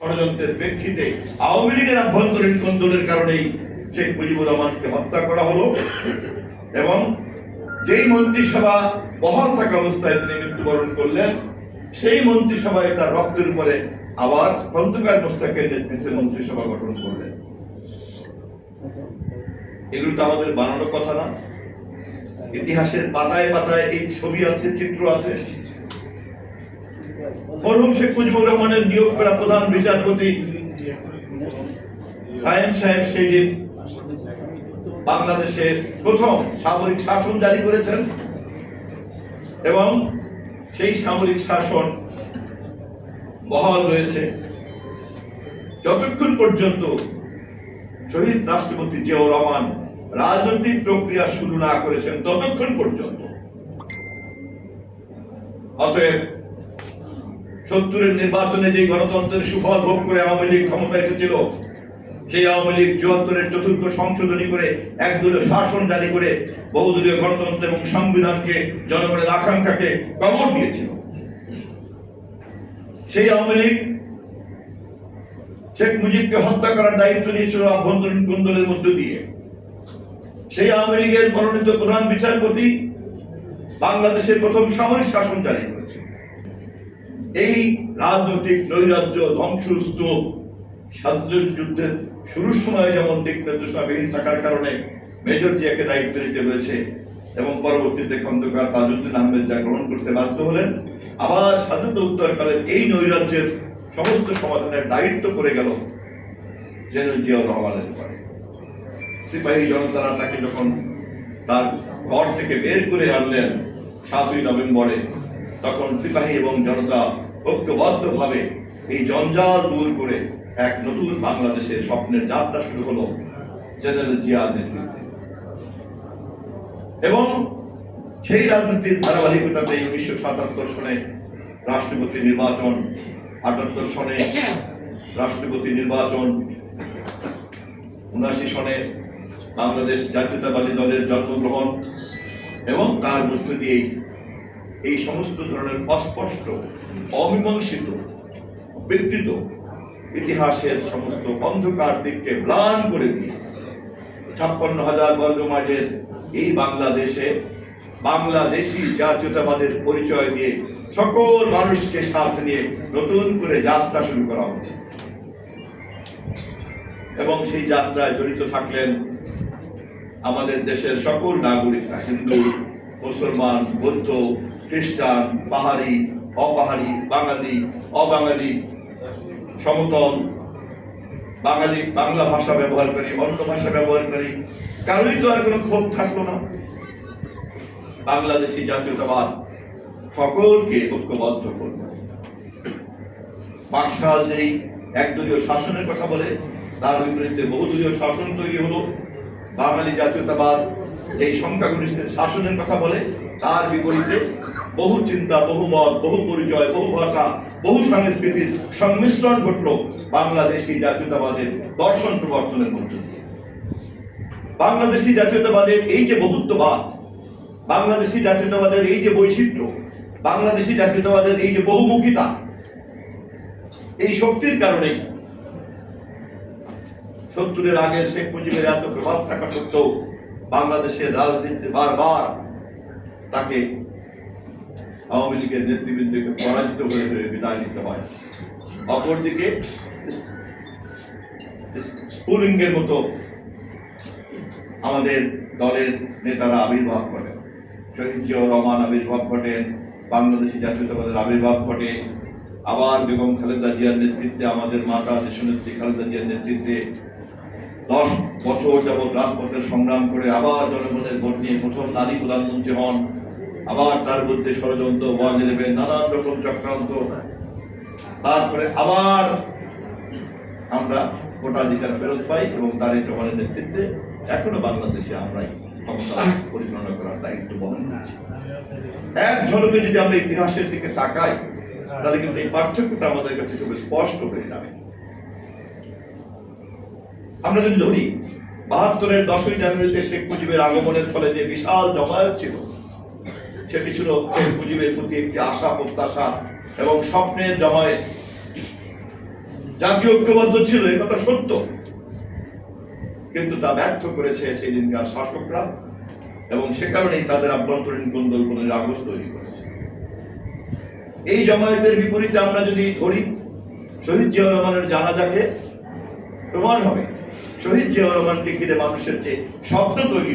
ষড়যন্ত্রের প্রেক্ষিতে আওয়ামী লীগের আভ্যন্তরীণ কোন্দলের কারণেই শেখ মুজিবুর রহমানকে হত্যা করা হলো এবং যেই মন্ত্রিসভা বহাল থাকা অবস্থায় তিনি মৃত্যুবরণ করলেন, সেই মন্ত্রিসভায় তার রক্তের উপরে আবার খন্দকার মোশতাকের নেতৃত্বে মন্ত্রিসভা গঠন করলেন। এগুলো তো আমাদের বানানো কথা না, ইতিহাসের পাতায় পাতায় এই ছবি আছে, চিত্র আছে। মরহুম শেখ মুজিবুর রহমানের নিয়োগ করা প্রধান বিচারপতি সায়েম সাহেব সেই দিন বাংলাদেশের প্রথম সামরিক শাসন জারি করেছেন এবং সেই সামরিক শাসন বহাল রয়েছে যতক্ষণ পর্যন্ত শহীদ রাষ্ট্রপতি জিয়াউর রহমান রাজনৈতিক প্রক্রিয়া শুরু না করেছেন ততক্ষণ পর্যন্ত। অতএব ৭০-এর নির্বাচনে যে গণতন্ত্রের সুফল ভোগ করে আওয়ামী লীগ ক্ষমতায় এসেছিল, সেই আওয়ামী লীগ ৭৪-এর চতুর্থ সংশোধনী করে একদলীয় শাসন জারি করে বহুদলীয় গণতন্ত্র এবং সংবিধানকে, জনগণের আকাঙ্ক্ষাকে কবর দিয়েছিল। সেই আওয়ামী লীগ শেখ মুজিবকে হত্যা করার দায়িত্ব নিয়েছিল আভ্যন্তরীণ কোন্দলের মধ্য দিয়ে। সেই আওয়ামী লীগের মনোনীত প্রধান বিচারপতি বাংলাদেশের প্রথম সামরিক শাসন জারি করেছে। এই রাজনৈতিক নৈরাজ্য, ধ্বংসস্তূপ স্বাধীনতা যুদ্ধের শুরুর সময় যেমন দিক নির্দেশনাবিহীন থাকার কারণে মেজর জিয়াকে দায়িত্ব নিতে হয়েছে এবং পরবর্তীতে খন্দকার তাজউদ্দিন আহমেদ যা গ্রহণ করতে বাধ্য হলেন, আবার স্বাধীনতা উত্তরকালের এই নৈরাজ্যের সমস্ত সমাধানের দায়িত্ব পড়ে গেল জেনারেল জিয়াউর রহমানের উপরে। সিপাহী জনতারা তাকে যখন তার ঘর থেকে বের করে আনলেন ৭ই নভেম্বরে, তখন সিপাহী এবং জনতা ঐক্যবদ্ধভাবে এই জঞ্জাল দূর করে এক নতুন বাংলাদেশের স্বপ্নের যাত্রা শুরু হলো জেনারেল জিয়ার নেতৃত্বে। এবং সেই রাজনীতির ধারাবাহিকতাতে ১৯৭৭ সনে রাষ্ট্রপতি নির্বাচন, ৭৮ সনে রাষ্ট্রপতি নির্বাচন, ৭৯ সনে বাংলাদেশ জাতীয়তাবাদী দলের জন্মগ্রহণ এবং তার মধ্য দিয়ে এই সমস্ত ধরনের অস্পষ্ট, অমীমাংসিত, বিকৃত ইতিহাসের সমস্ত অন্ধকার দিককে ম্লান করে দিয়ে ৫৬,০০০ বর্গ মাইলের এই বাংলাদেশে বাংলাদেশী জাতীয়তাবাদের পরিচয় দিয়ে সকল মানুষকে সাথে নিয়ে নতুন করে যাত্রা শুরু করা হচ্ছে। এবং সেই যাত্রায় জড়িত থাকলেন আমাদের দেশের সকল নাগরিকরা, হিন্দু, মুসলমান, বৌদ্ধ, খ্রিস্টান, পাহাড়ি, অপাহাড়ি, বাঙালি, অবাঙালি, সমতল, বাঙালি, বাংলা ভাষা ব্যবহারকারী, অন্য ভাষা ব্যবহারকারী, কারোই তো আর কোনো ক্ষোভ থাকলো না। বাংলাদেশী জাতীয়তাবাদ সকলকে ঐক্যবদ্ধ করবে। বাকশাল যেই একদলীয় শাসনের কথা বলে, তার বিপরীতে বহুদলীয় শাসন তৈরি হলো। বাঙালি জাতীয়তাবাদ যেই সংখ্যাগরিষ্ঠের শাসনের কথা বলে, তার বিপরীতে বহু চিন্তা, বহু মত, বহু পরিচয়, বহু ভাষা, বহু সংস্কৃতির সংমিশ্রণ ঘটল বাংলাদেশী জাতীয়তাবাদের দর্শন প্রবর্তনের মধ্য দিয়ে। বাংলাদেশী জাতীয়তাবাদের এই যে বহুত্ববাদ, বাংলাদেশী জাতীয়তাবাদের এই যে বৈচিত্র্য, বাংলাদেশী জাতীয়তাবাদের এই যে বহুমুখিতা, এই শক্তির কারণেই ৭০-এর আগের শেখ মুজিবের এত প্রভাব থাকা সত্ত্বেও বাংলাদেশের রাজনীতিতে বারবার তাকে আওয়ামী লীগের নেতৃবৃন্দকে পরাজিত হয়ে বিদায় নিতে হয়। অপরদিকে স্ফুলিঙ্গের মতো আমাদের দলের নেতারা আবির্ভাব করেন, শহীদ জিয়াউর রহমান আবির্ভাব ঘটেন, বাংলাদেশী জাতীয়তাবাদের আবির্ভাব ঘটে, আবার বেগম খালেদা জিয়ার নেতৃত্বে, আমাদের মাতা দেশনেত্রী খালেদা জিয়ার নেতৃত্বে 10 বছর যাবৎ রাজপথের সংগ্রাম করে আবার জনগণের ভোট নিয়ে প্রথম নারী প্রধানমন্ত্রী হন। আবার তার মধ্যে ষড়যন্ত্র, 111, নানান রকম চক্রান্ত, তারপরে আবার আমরা ভোটাধিকার ফেরত পাই এবং তারেক রহমানের নেতৃত্বে এখনো বাংলাদেশে আমরাই ক্ষমতা পরিচালনা করার দায়িত্ব বহন করছি। এক ঝলকে যদি আমরা ইতিহাসের দিকে তাকাই, তাহলে কিন্তু এই পার্থক্যটা আমাদের কাছে খুব স্পষ্ট হয়ে যাবে। আমরা যদি ধরি ৭২-এর 10ই জানুয়ারিতে শেখ মুজিবের আগমনের ফলে যে বিশাল জমায়েত ছিল, সেটি ছিল শেখ মুজিবের প্রতি একটি আশা, প্রত্যাশা এবং স্বপ্নের জমায়েত। জাতীয় ঐক্যবদ্ধ ছিল, এই কথা সত্য, কিন্তু তা ব্যর্থ করেছে সেদিনকার শাসকরা, এবং সে কারণেই তাদের আভ্যন্তরীণ কোন্দল 15 আগস্ট তৈরি করেছে। এই জামায়াতের বিপরীতে আমরা যদি ধরি শহীদ জিয়াউর রহমানের জানাজাকে, প্রমাণ হবে শহীদ জিয়াউর রহমানকে ঘিরে মানুষের যে স্বপ্ন তৈরি